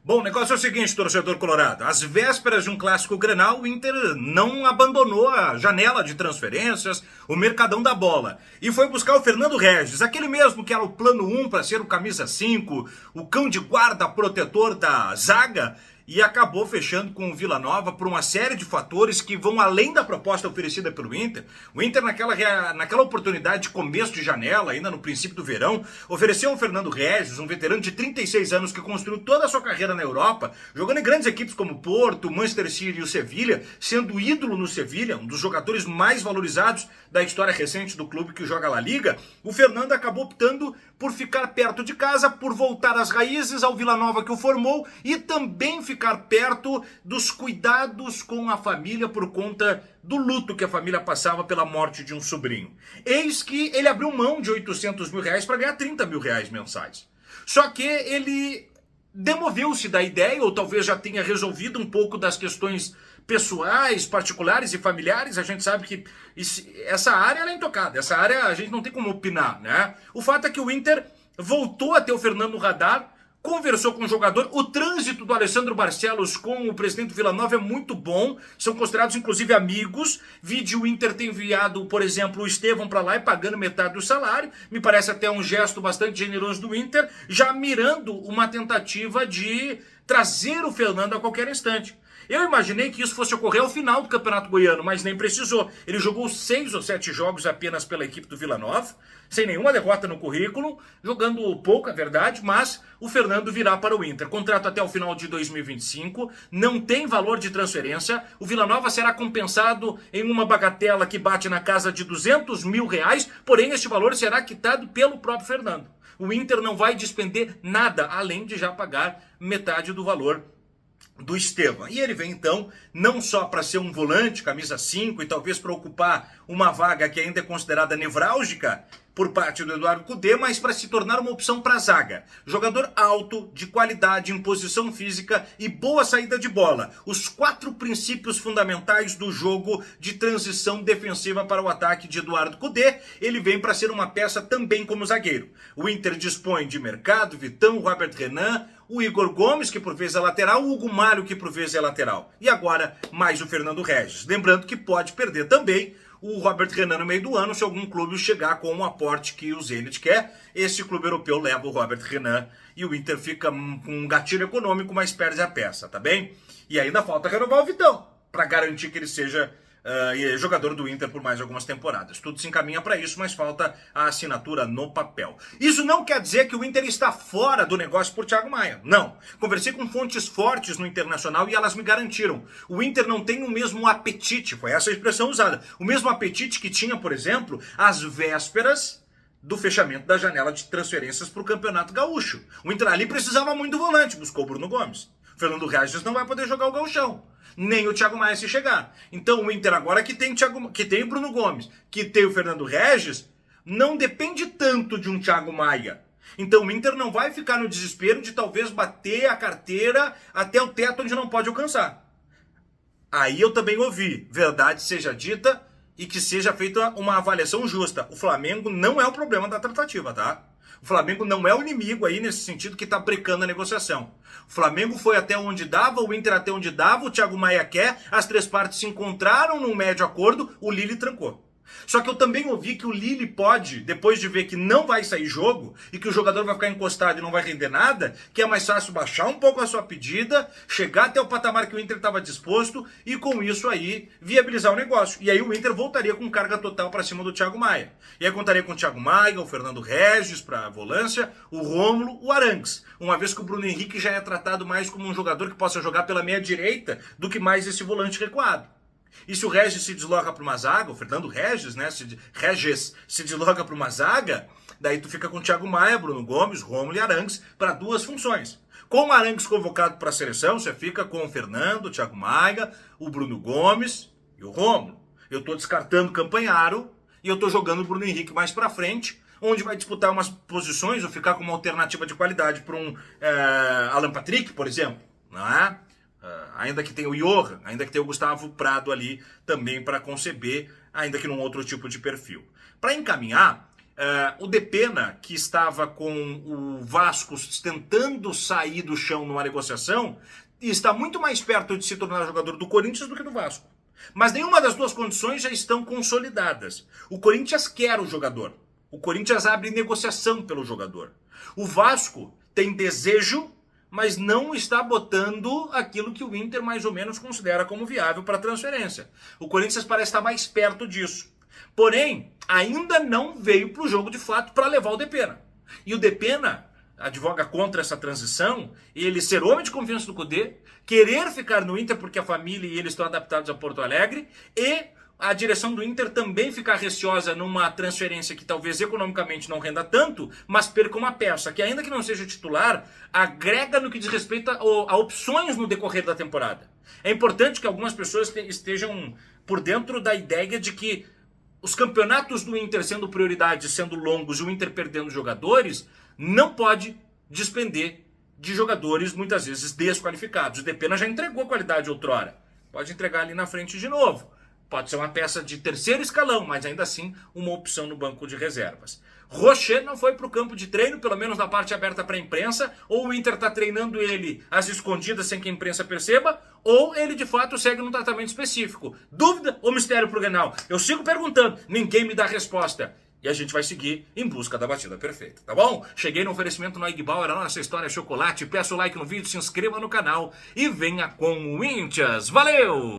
Bom, o negócio é o seguinte, torcedor colorado. Às vésperas de um clássico Grenal, o Inter não abandonou a janela de transferências, o mercadão da bola. E foi buscar o Fernando Regis, aquele mesmo que era o plano 1 para ser o camisa 5, o cão de guarda protetor da zaga, e acabou fechando com o Vila Nova por uma série de fatores que vão além da proposta oferecida pelo Inter. O Inter, naquela oportunidade de começo de janela, ainda no princípio do verão, ofereceu ao Fernando Regis, um veterano de 36 anos que construiu toda a sua carreira na Europa, jogando em grandes equipes como Porto, Manchester City e o Sevilha, sendo ídolo no Sevilha, um dos jogadores mais valorizados da história recente do clube que joga a La Liga. O Fernando acabou optando por ficar perto de casa, por voltar às raízes, ao Vila Nova que o formou e também ficar perto dos cuidados com a família por conta do luto que a família passava pela morte de um sobrinho. Eis que ele abriu mão de 800 mil reais para ganhar 30 mil reais mensais. Só que ele demoveu-se da ideia, ou talvez já tenha resolvido um pouco das questões pessoais, particulares e familiares. A gente sabe que essa área ela é intocada, essa área a gente não tem como opinar, né? O fato é que o Inter voltou a ter o Fernando no radar, conversou com o jogador. O trânsito do Alessandro Barcelos com o presidente do Vila Nova é muito bom, são considerados inclusive amigos. Vídeo o Inter tem enviado, por exemplo, o Estevão para lá e pagando metade do salário, me parece até um gesto bastante generoso do Inter, já mirando uma tentativa de trazer o Fernando a qualquer instante. Eu imaginei que isso fosse ocorrer ao final do Campeonato Goiano, mas nem precisou. Ele jogou 6 ou 7 jogos apenas pela equipe do Vila Nova, sem nenhuma derrota no currículo, jogando pouco, é verdade, mas o Fernando virá para o Inter. Contrato até o final de 2025, não tem valor de transferência, o Vila Nova será compensado em uma bagatela que bate na casa de 200 mil reais, porém este valor será quitado pelo próprio Fernando. O Inter não vai despender nada, além de já pagar metade do valor do Estevão. E ele vem então não só para ser um volante, camisa 5, e talvez para ocupar uma vaga que ainda é considerada nevrálgica por parte do Eduardo Cudê, mas para se tornar uma opção para a zaga. Jogador alto, de qualidade, em posição física e boa saída de bola. Os 4 princípios fundamentais do jogo de transição defensiva para o ataque de Eduardo Cudê. Ele vem para ser uma peça também como zagueiro. O Inter dispõe de Mercado, Vitão, Robert Renan, o Igor Gomes, que por vezes é lateral, o Hugo Mário, que por vezes é lateral. E agora, mais o Fernando Regis. Lembrando que pode perder também o Robert Renan no meio do ano, se algum clube chegar com um aporte que o Zenit quer. Esse clube europeu leva o Robert Renan e o Inter fica com um gatilho econômico, mas perde a peça, tá bem? E ainda falta renovar o Vitão, para garantir que ele seja jogador do Inter por mais algumas temporadas. Tudo se encaminha para isso, mas falta a assinatura no papel. Isso não quer dizer que o Inter está fora do negócio por Thiago Maia. Não. Conversei com fontes fortes no Internacional e elas me garantiram. O Inter não tem o mesmo apetite, foi essa a expressão usada, o mesmo apetite que tinha, por exemplo, às vésperas do fechamento da janela de transferências para o Campeonato Gaúcho. O Inter ali precisava muito do volante, buscou o Bruno Gomes. O Fernando Regis não vai poder jogar o gauchão, nem o Thiago Maia se chegar. Então o Inter agora que tem o Bruno Gomes, que tem o Fernando Regis, não depende tanto de um Thiago Maia. Então o Inter não vai ficar no desespero de talvez bater a carteira até o teto onde não pode alcançar. Aí eu também ouvi, verdade seja dita e que seja feita uma avaliação justa. O Flamengo não é o problema da tratativa, tá? O Flamengo não é o inimigo aí nesse sentido que está brecando a negociação. O Flamengo foi até onde dava, o Inter até onde dava, o Thiago Maia quer, as 3 partes se encontraram num médio acordo, o Lille trancou. Só que eu também ouvi que o Lille pode, depois de ver que não vai sair jogo e que o jogador vai ficar encostado e não vai render nada, que é mais fácil baixar um pouco a sua pedida, chegar até o patamar que o Inter estava disposto e com isso aí viabilizar o negócio. E aí o Inter voltaria com carga total para cima do Thiago Maia. E aí contaria com o Thiago Maia, o Fernando Regis para a volância, o Rômulo, o Arangues. Uma vez que o Bruno Henrique já é tratado mais como um jogador que possa jogar pela meia direita do que mais esse volante recuado. E se o Regis se desloca para uma zaga, o Fernando Regis, né, se desloca para uma zaga, daí tu fica com o Thiago Maia, Bruno Gomes, Rômulo e Arangues para 2 funções. Com o Arangues convocado para a seleção, você fica com o Fernando, o Thiago Maia, o Bruno Gomes e o Rômulo. Eu estou descartando o Campanharo e eu estou jogando o Bruno Henrique mais para frente, onde vai disputar umas posições ou ficar com uma alternativa de qualidade para um Alan Patrick, por exemplo, não é? Ainda que tenha o Johan, ainda que tenha o Gustavo Prado ali também para conceber, ainda que num outro tipo de perfil. Para encaminhar, O Depena, que estava com o Vasco tentando sair do chão numa negociação, está muito mais perto de se tornar jogador do Corinthians do que do Vasco. Mas nenhuma das duas condições já estão consolidadas. O Corinthians quer o jogador. O Corinthians abre negociação pelo jogador. O Vasco tem desejo, mas não está botando aquilo que o Inter mais ou menos considera como viável para transferência. O Corinthians parece estar mais perto disso. Porém, ainda não veio para o jogo de fato para levar o Depena. E o Depena advoga contra essa transição, ele ser homem de confiança do Cudê, querer ficar no Inter porque a família e eles estão adaptados a Porto Alegre, e a direção do Inter também ficar receosa numa transferência que talvez economicamente não renda tanto, mas perca uma peça que, ainda que não seja titular, agrega no que diz respeito a opções no decorrer da temporada. É importante que algumas pessoas estejam por dentro da ideia de que os campeonatos do Inter sendo prioridade, sendo longos, e o Inter perdendo jogadores, não pode despender de jogadores muitas vezes desqualificados. O Depena já entregou qualidade outrora, pode entregar ali na frente de novo. Pode ser uma peça de terceiro escalão, mas ainda assim uma opção no banco de reservas. Rocher não foi para o campo de treino, pelo menos na parte aberta para a imprensa, ou o Inter está treinando ele às escondidas sem que a imprensa perceba, ou ele de fato segue num tratamento específico. Dúvida ou mistério para o Grenal? Eu sigo perguntando, ninguém me dá resposta. E a gente vai seguir em busca da batida perfeita, tá bom? Cheguei no oferecimento no Igbauer, a nossa história é chocolate. Peço o like no vídeo, se inscreva no canal e venha com o Corinthians. Valeu!